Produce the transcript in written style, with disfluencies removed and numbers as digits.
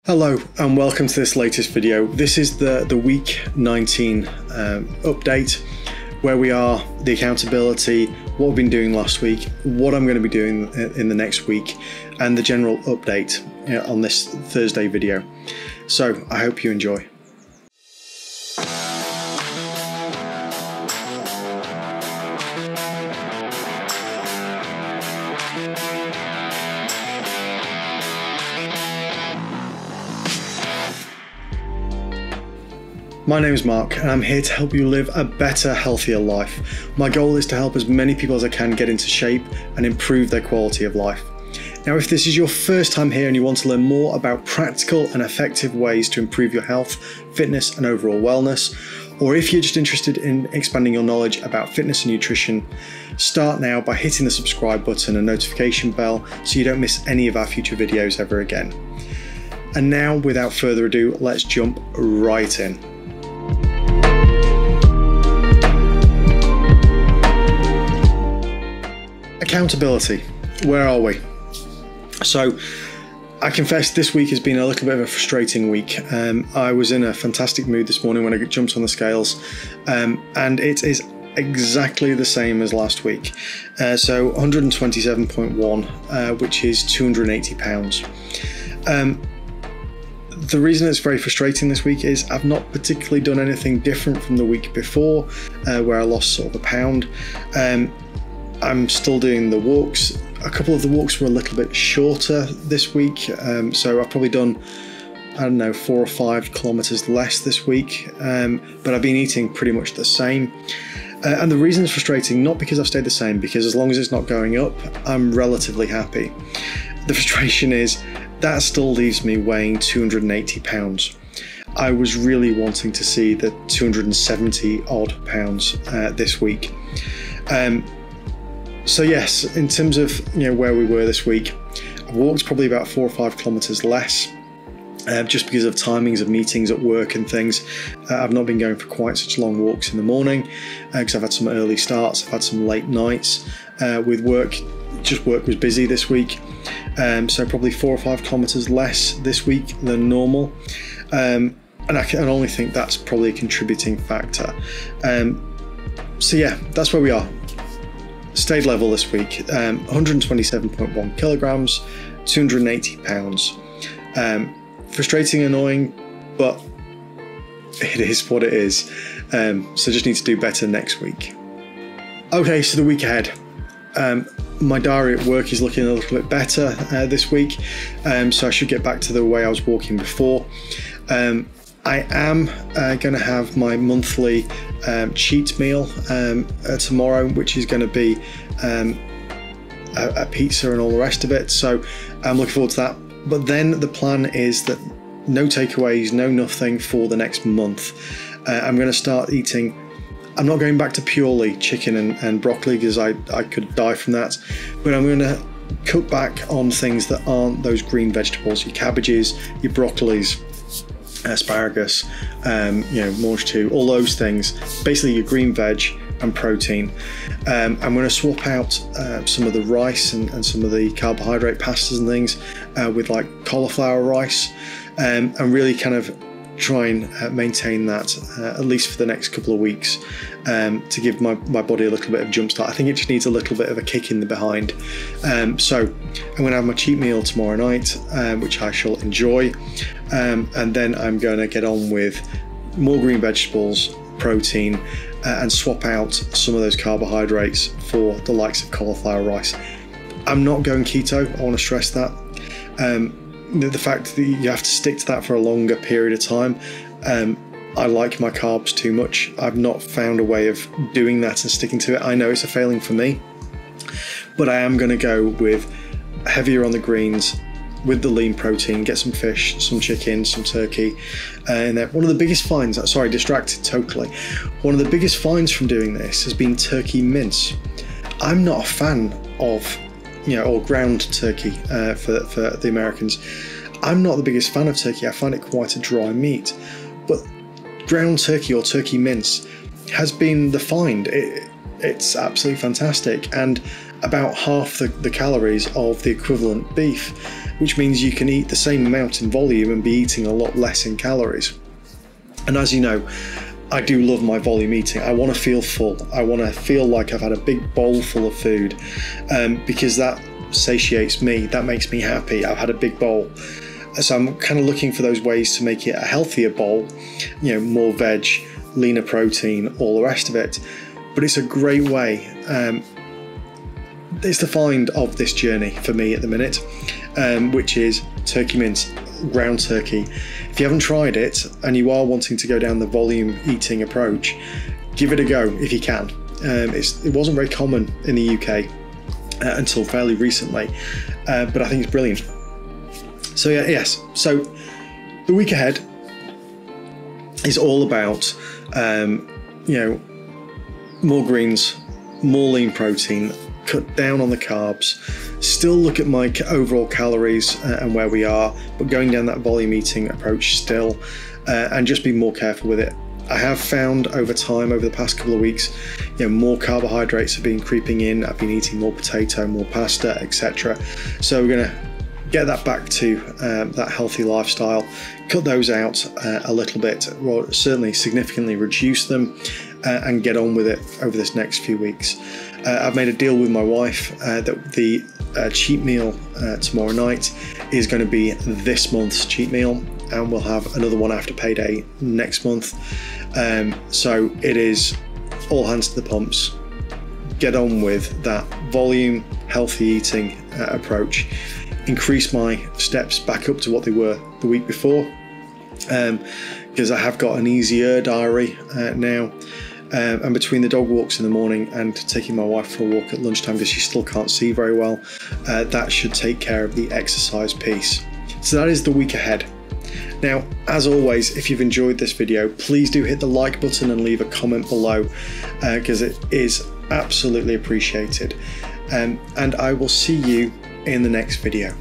Hello and welcome to this latest video. This is the week 19 update, where we are, the accountability, what we've been doing last week, what I'm going to be doing in the next week, and the general update on this Thursday video. So I hope you enjoy. My name is Mark and I'm here to help you live a better, healthier life. My goal is to help as many people as I can get into shape and improve their quality of life. Now, if this is your first time here and you want to learn more about practical and effective ways to improve your health, fitness and overall wellness, or if you're just interested in expanding your knowledge about fitness and nutrition, start now by hitting the subscribe button and notification bell so you don't miss any of our future videos ever again. And now, without further ado, let's jump right in. Accountability, where are we? So I confess this week has been a little bit of a frustrating week. I was in a fantastic mood this morning when I jumped on the scales, and it is exactly the same as last week. So 127.1, which is 280 pounds. The reason it's very frustrating this week is I've not particularly done anything different from the week before, where I lost sort of a pound. I'm still doing the walks. A couple of the walks were a little bit shorter this week, so I've probably done, I don't know, 4 or 5 kilometers less this week, but I've been eating pretty much the same. And the reason it's frustrating, not because I've stayed the same, because as long as it's not going up, I'm relatively happy. The frustration is that still leaves me weighing 280 pounds. I was really wanting to see the 270 odd pounds this week. So yes, in terms of where we were this week, I walked probably about 4 or 5 kilometers less, just because of timings of meetings at work and things. I've not been going for quite such long walks in the morning because I've had some early starts, I've had some late nights with work. Just work was busy this week, so probably 4 or 5 kilometers less this week than normal, and I can only think that's probably a contributing factor. So yeah, that's where we are. Stayed level this week, 127.1 kilograms, 280 pounds. Frustrating, annoying, but it is what it is. So just need to do better next week. Okay, so the week ahead. My diary at work is looking a little bit better this week, so I should get back to the way I was walking before. I am going to have my monthly cheat meal tomorrow, which is going to be a pizza and all the rest of it. So I'm looking forward to that. But then the plan is that no takeaways, no nothing for the next month. I'm going to start eating. I'm not going back to purely chicken and broccoli because I could die from that. But I'm going to cut back on things that aren't those green vegetables, your cabbages, your broccolis, asparagus, mange too, all those things, basically your green veg and protein. I'm going to swap out some of the rice and some of the carbohydrate pastas and things with like cauliflower rice, and really kind of try and maintain that at least for the next couple of weeks, to give my body a little bit of jump start. I think it just needs a little bit of a kick in the behind. So I'm going to have my cheat meal tomorrow night, which I shall enjoy, and then I'm going to get on with more green vegetables, protein, and swap out some of those carbohydrates for the likes of cauliflower rice. I'm not going keto, I want to stress that. The fact that you have to stick to that for a longer period of time, I like my carbs too much. I've not found a way of doing that and sticking to it. I know it's a failing for me, but I am going to go with heavier on the greens, with the lean protein, get some fish, some chicken, some turkey. And one of the biggest finds, sorry, distracted totally. One of the biggest finds from doing this has been turkey mince. I'm not a fan of or ground turkey for the Americans. I'm not the biggest fan of turkey. I find it quite a dry meat, but ground turkey or turkey mince has been the find. It's absolutely fantastic, and about half the calories of the equivalent beef, which means you can eat the same amount in volume and be eating a lot less in calories. And as you know, I do love my volume eating. I want to feel full. I want to feel like I've had a big bowl full of food, because that satiates me, that makes me happy. I've had a big bowl. So I'm kind of looking for those ways to make it a healthier bowl, you know, more veg, leaner protein, all the rest of it. But it's a great way. It's the find of this journey for me at the minute, which is turkey mince, ground turkey. If you haven't tried it and you are wanting to go down the volume eating approach, give it a go if you can. It wasn't very common in the UK until fairly recently, but I think it's brilliant. So yeah, yes, so the week ahead is all about you know, more greens, more lean protein, cut down on the carbs, still look at my overall calories and where we are, but going down that volume eating approach still, and just be more careful with it. I have found over time, over the past couple of weeks, you know, more carbohydrates have been creeping in. I've been eating more potato, more pasta, etc. So we're going to get that back to that healthy lifestyle, cut those out a little bit, or certainly significantly reduce them, and get on with it over this next few weeks. I've made a deal with my wife that the cheat meal tomorrow night is going to be this month's cheat meal, and we'll have another one after payday next month. So it is all hands to the pumps. Get on with that volume, healthy eating approach. Increase my steps back up to what they were the week before, because I have got an easier diary now. And between the dog walks in the morning and taking my wife for a walk at lunchtime because she still can't see very well, that should take care of the exercise piece. So that is the week ahead. Now, as always, if you've enjoyed this video, please do hit the like button and leave a comment below, because it is absolutely appreciated. And I will see you in the next video.